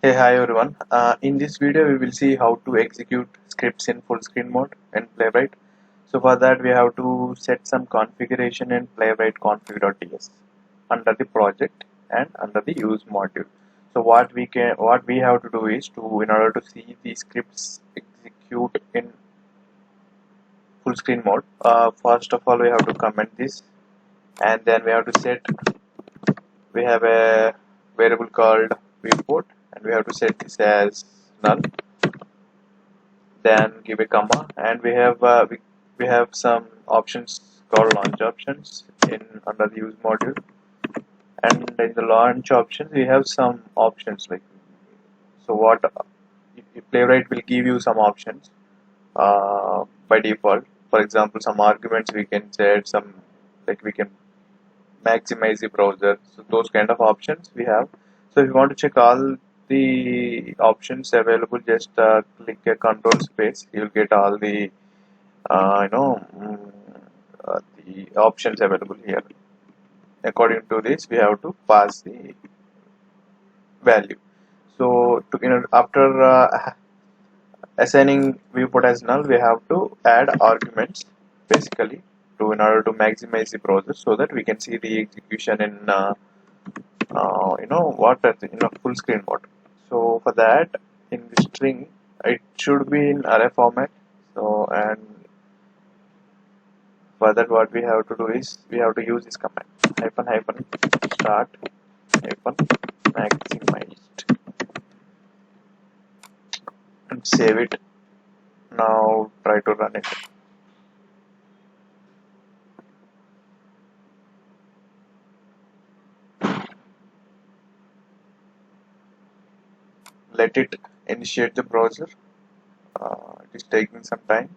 Hey, hi everyone. In this video, we will see how to execute scripts in full screen mode in Playwright. So for that, we have to set some configuration in Playwright config.ts under the project and under the use module. So what we have to do is in order to see the scripts execute in full screen mode. First of all, we have to comment this, and then we have to set. We have a variable called viewport, and we have to set this as null, then give a comma, and we have some options called launch options in under the use module. And in the launch options we have some options like, so what if Playwright will give you some options by default. For example, some arguments we can set, some like we can maximize the browser, so those kind of options we have. So if you want to check all the options available, just click a control space, you'll get all the the options available here. According to this, we have to pass the value. So after assigning viewport as null, we have to add arguments basically in order to maximize the browser so that we can see the execution in full screen mode. So for that, in the string, it should be in array format. So, and for that, what we have to do is we have to use this command hyphen start hyphen maximized and save it. Now try to run it. Let it initiate the browser. It is taking some time,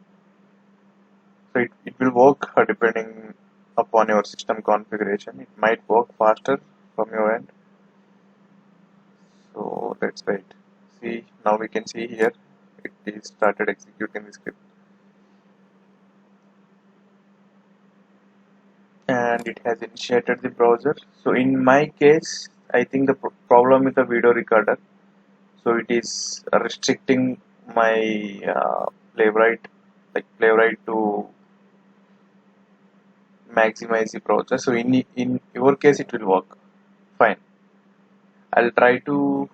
so it will work depending upon your system configuration. It might work faster from your end. So let's wait. See, now we can see here it is started executing the script, and it has initiated the browser. So in my case, I think the problem with the video recorder, so it is restricting my Playwright to maximize the browser. So in your case, it will work fine. I'll try to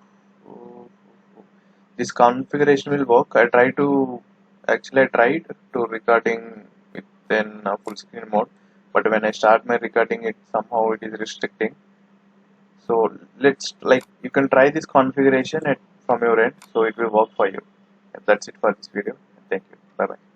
this configuration will work. I tried to recording within full screen mode, but when I start my recording, it somehow it is restricting. So let's, like, you can try this configuration from your end, so it will work for you. That's it for this video. Thank you. Bye bye.